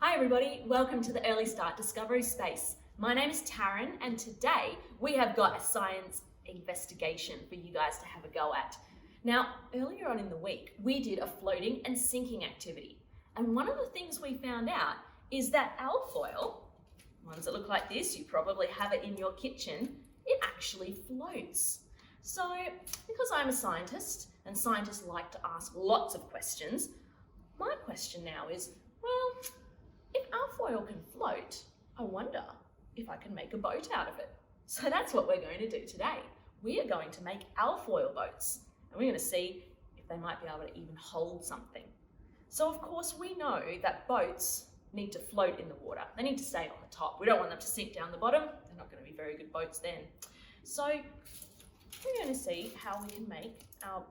Hi everybody, welcome to the Early Start Discovery Space. My name is Tarryn and today we have got a science investigation for you guys to have a go at. Now, earlier on in the week, we did a floating and sinking activity. And one of the things we found out is that alfoil, ones that look like this, you probably have it in your kitchen, it actually floats. So, because I'm a scientist and scientists like to ask lots of questions, my question now is, well, if alfoil can float, I wonder if I can make a boat out of it. So that's what we're going to do today. We are going to make alfoil boats, and we're going to see if they might be able to even hold something. So of course we know that boats need to float in the water. They need to stay on the top. We don't want them to sink down the bottom. They're not going to be very good boats then. So we're going to see how we can make our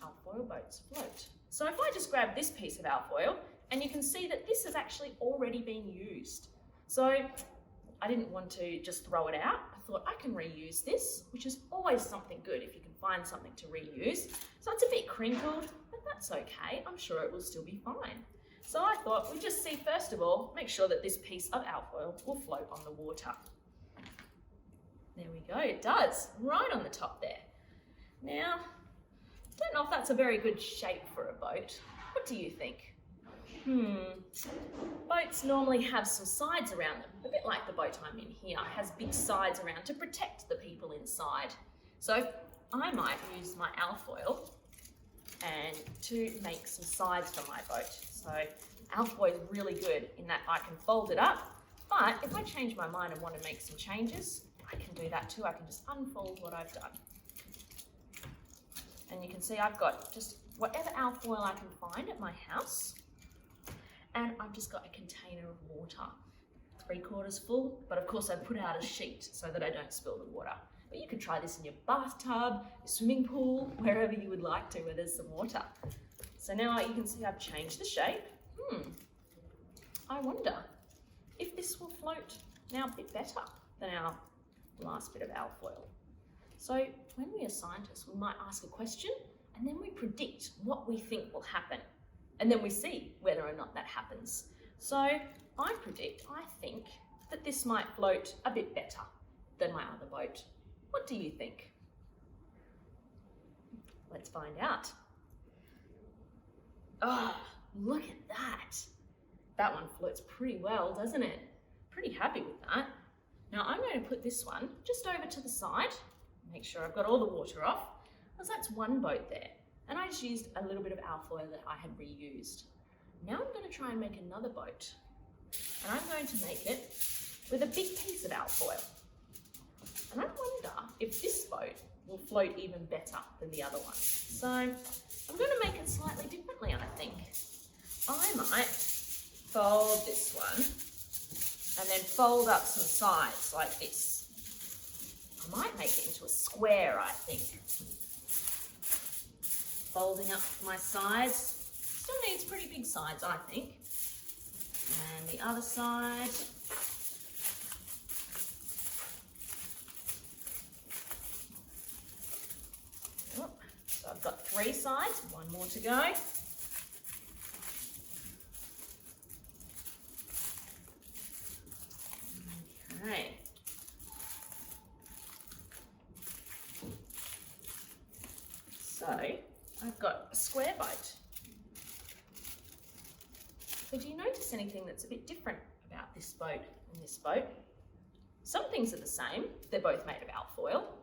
alfoil boats float. So if I just grab this piece of alfoil, and you can see that this has actually already been used. So I didn't want to just throw it out. I thought I can reuse this, which is always something good if you can find something to reuse. So it's a bit crinkled, but that's okay. I'm sure it will still be fine. So I thought we'd just see, first of all, make sure that this piece of alfoil will float on the water. There we go, it does, right on the top there. Now, I don't know if that's a very good shape for a boat. What do you think? Boats normally have some sides around them, a bit like the boat I'm in here, has big sides around to protect the people inside. So I might use my alfoil and to make some sides for my boat. So alfoil is really good in that I can fold it up, but if I change my mind and want to make some changes, I can do that too. I can just unfold what I've done. And you can see I've got just whatever alfoil I can find at my house. And I've just got a container of water, 3/4 full, but of course I put out a sheet so that I don't spill the water. But you could try this in your bathtub, your swimming pool, wherever you would like to, where there's some water. So now you can see I've changed the shape. I wonder if this will float now a bit better than our last bit of alfoil. So when we are scientists, we might ask a question and then we predict what we think will happen. And then we see whether or not that happens. So I think that this might float a bit better than my other boat. What do you think? Let's find out. Oh, look at that. That one floats pretty well, doesn't it? Pretty happy with that. Now I'm going to put this one just over to the side, make sure I've got all the water off, because that's one boat there. And I just used a little bit of alfoil that I had reused. Now I'm going to try and make another boat. And I'm going to make it with a big piece of alfoil. And I wonder if this boat will float even better than the other one. So I'm going to make it slightly differently, I think. I might fold this one and then fold up some sides like this. I might make it into a square, I think. Folding up my sides. Still needs pretty big sides, I think. And the other side. Oh, so I've got 3 sides, one more to go. Okay. So, I've got a square boat. So do you notice anything that's a bit different about this boat and this boat? Some things are the same, they're both made of alfoil,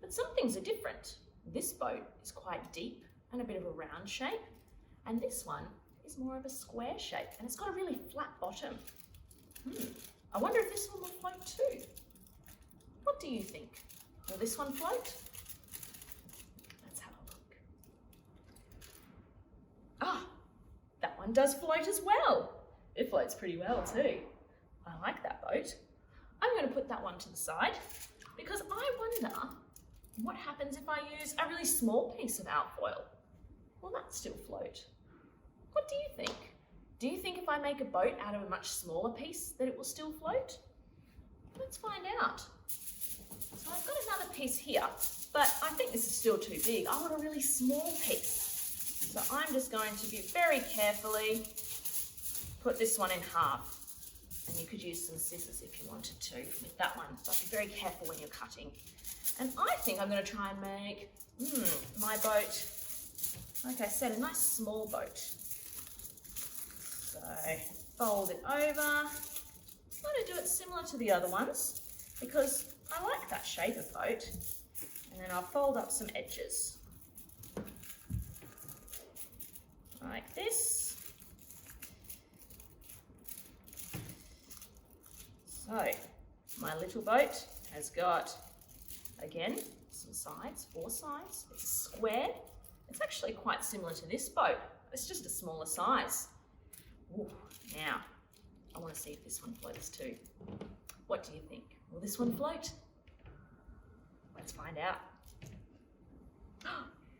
but some things are different. This boat is quite deep and a bit of a round shape, and this one is more of a square shape, and it's got a really flat bottom. I wonder if this one will float too. What do you think? Will this one float? That one does float as well. It floats pretty well too. I like that boat. I'm going to put that one to the side because I wonder what happens if I use a really small piece of alfoil. Will that still float? What do you think? Do you think if I make a boat out of a much smaller piece that it will still float? Let's find out. So I've got another piece here, but I think this is still too big. I want a really small piece. So I'm just going to very carefully put this one in half. And you could use some scissors if you wanted to with that one, but be very careful when you're cutting. And I think I'm going to try and make my boat, like I said, a nice small boat. So fold it over. I'm going to do it similar to the other ones because I like that shape of boat. And then I'll fold up some edges like this. So my little boat has got, again, some sides, 4 sides. It's a square. It's actually quite similar to this boat. It's just a smaller size. Ooh, now, I want to see if this one floats too. What do you think? Will this one float? Let's find out.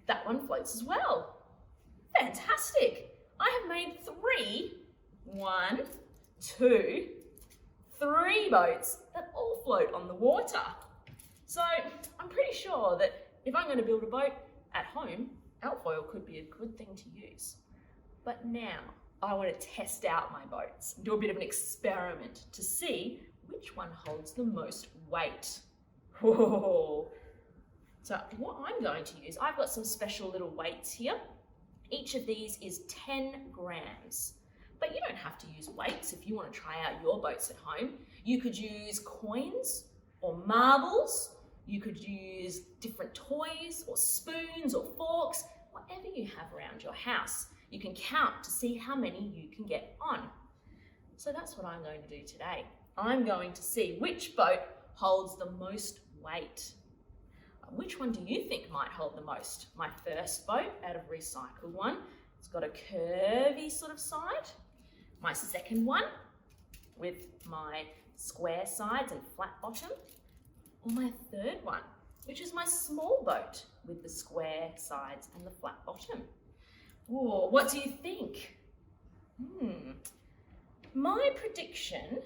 That one floats as well. Fantastic. I have made 3, 1, 2, 3 boats that all float on the water. So I'm pretty sure that if I'm going to build a boat at home, alfoil could be a good thing to use. But now I want to test out my boats and do a bit of an experiment to see which one holds the most weight. Whoa. So what I'm going to use, I've got some special little weights here. Each of these is 10 grams. But you don't have to use weights if you want to try out your boats at home. You could use coins or marbles. You could use different toys or spoons or forks, whatever you have around your house. You can count to see how many you can get on. So that's what I'm going to do today. I'm going to see which boat holds the most weight. Which one do you think might hold the most? My first boat out of recycled one, it's got a curvy sort of side. My second one with my square sides and flat bottom, or my third one, which is my small boat with the square sides and the flat bottom. Whoa, what do you think? My prediction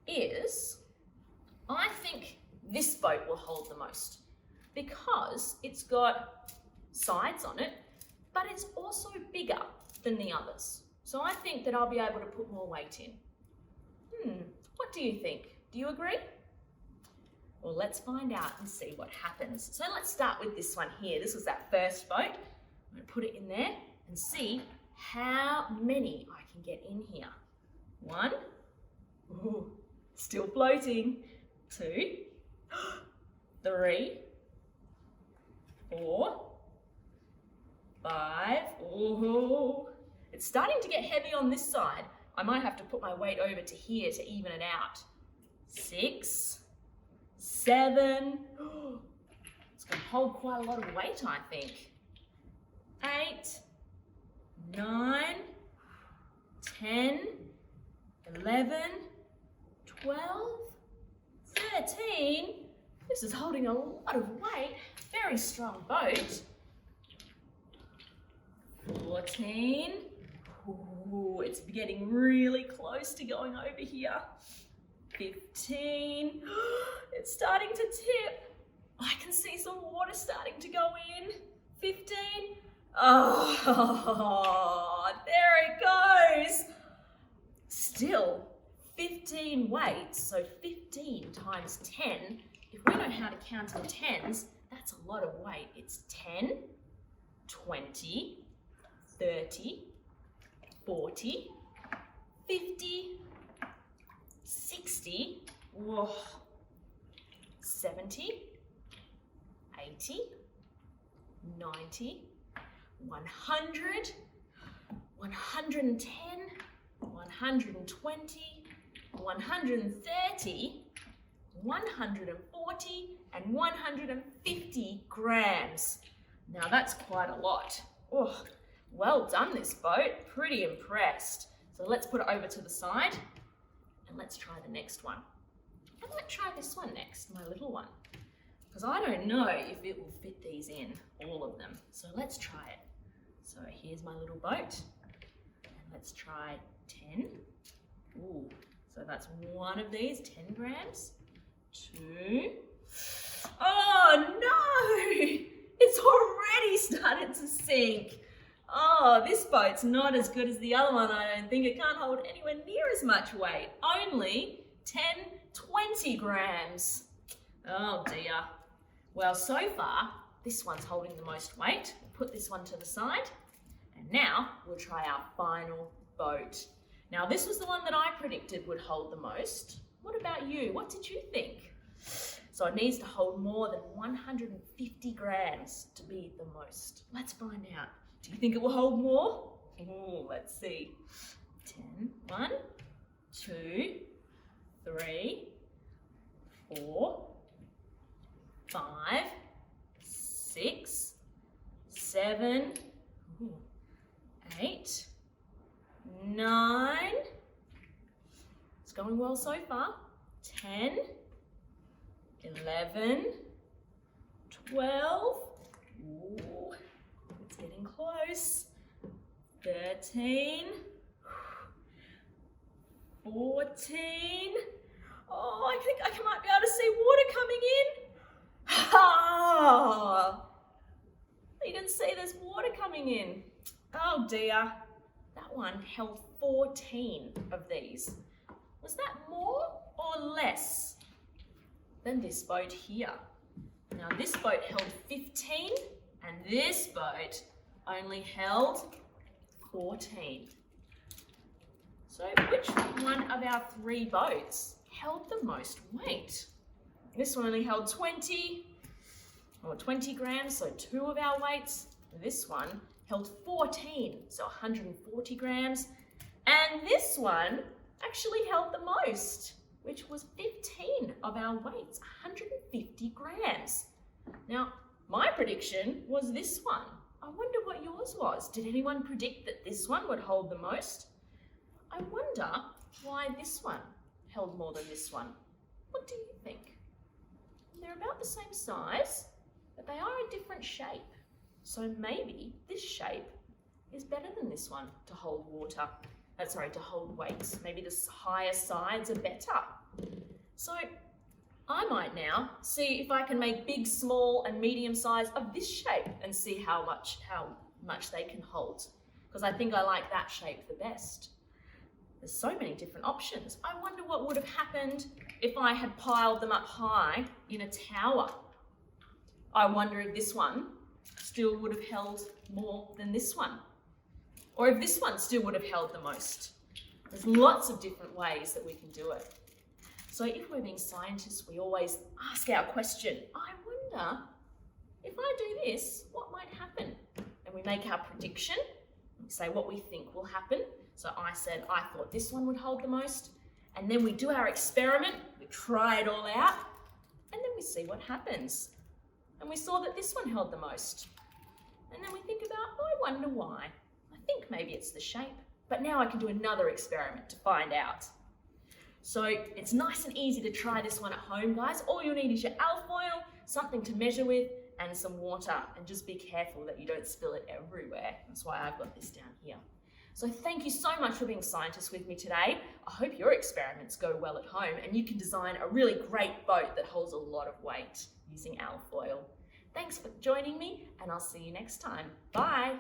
is I think this boat will hold the most because it's got sides on it, but it's also bigger than the others. So I think that I'll be able to put more weight in. What do you think? Do you agree? Well, let's find out and see what happens. So let's start with this one here. This was that first boat. I'm going to put it in there and see how many I can get in here. 1, ooh, still floating. 2, 3, 4, 5, ooh. It's starting to get heavy on this side. I might have to put my weight over to here to even it out. 6, 7. It's going to hold quite a lot of weight, I think. 8, 9, 10, 11, 12, 13. This is holding a lot of weight. Very strong boat. 14. Ooh, it's getting really close to going over here. 15. It's starting to tip. I can see some water starting to go in. 15. Oh, there it goes. Still 15 weights, so 15 times 10. If we know how to count in tens, that's a lot of weight. It's 10, 20, 30, 40, 50, 60, whoa, 70, 80, 90, 100, 110, 120, 130, 140, and 150 grams. Now that's quite a lot. Oh, well done, this boat. Pretty impressed. So let's put it over to the side and let's try the next one. I might try this one next, my little one, because I don't know if it will fit these in, all of them. So let's try it. So here's my little boat. And let's try 10. Ooh, so that's one of these, 10 grams. 2. Oh no! It's already started to sink. Oh, this boat's not as good as the other one, I don't think. It can't hold anywhere near as much weight. Only 10, 20 grams. Oh dear. Well, so far, this one's holding the most weight. Put this one to the side. And now we'll try our final boat. Now, this was the one that I predicted would hold the most. What about you? What did you think? So it needs to hold more than 150 grams to be the most. Let's find out. Do you think it will hold more? Oh, let's see. 10, 1, 2, 3, 4, 5, 6, 7, 8, 9. It's going well so far. 10, 11, 12. Ooh, it's getting close. 13, 14. Oh, I think I might be able to see water coming in. Ah, you can see there's water coming in. Oh dear. That one held 14 of these. Was that more or less than this boat here? Now this boat held 15 and this boat only held 14. So which one of our 3 boats held the most weight? This one only held 20 grams, so 2 of our weights. This one held 14, so 140 grams. And this one actually held the most, which was 15 of our weights, 150 grams. Now, my prediction was this one. I wonder what yours was. Did anyone predict that this one would hold the most? I wonder why this one held more than this one. What do you think? They're about the same size, but they are a different shape. So maybe this shape is better than this one to hold water. To hold weights. Maybe the higher sides are better. So I might now see if I can make big, small, and medium size of this shape and see how much they can hold. Because I think I like that shape the best. There's so many different options. I wonder what would have happened if I had piled them up high in a tower. I wonder if this one still would have held more than this one. Or if this one still would have held the most. There's lots of different ways that we can do it. So if we're being scientists, we always ask our question, I wonder if I do this, what might happen? And we make our prediction, we say what we think will happen. So I said, I thought this one would hold the most. And then we do our experiment, we try it all out, and then we see what happens. And we saw that this one held the most. And then we think about, oh, I wonder why. I think maybe it's the shape. But now I can do another experiment to find out. So it's nice and easy to try this one at home, guys. All you'll need is your alfoil, something to measure with, and some water. And just be careful that you don't spill it everywhere. That's why I've got this down here. So thank you so much for being scientists with me today. I hope your experiments go well at home and you can design a really great boat that holds a lot of weight using alfoil. Thanks for joining me, and I'll see you next time. Bye.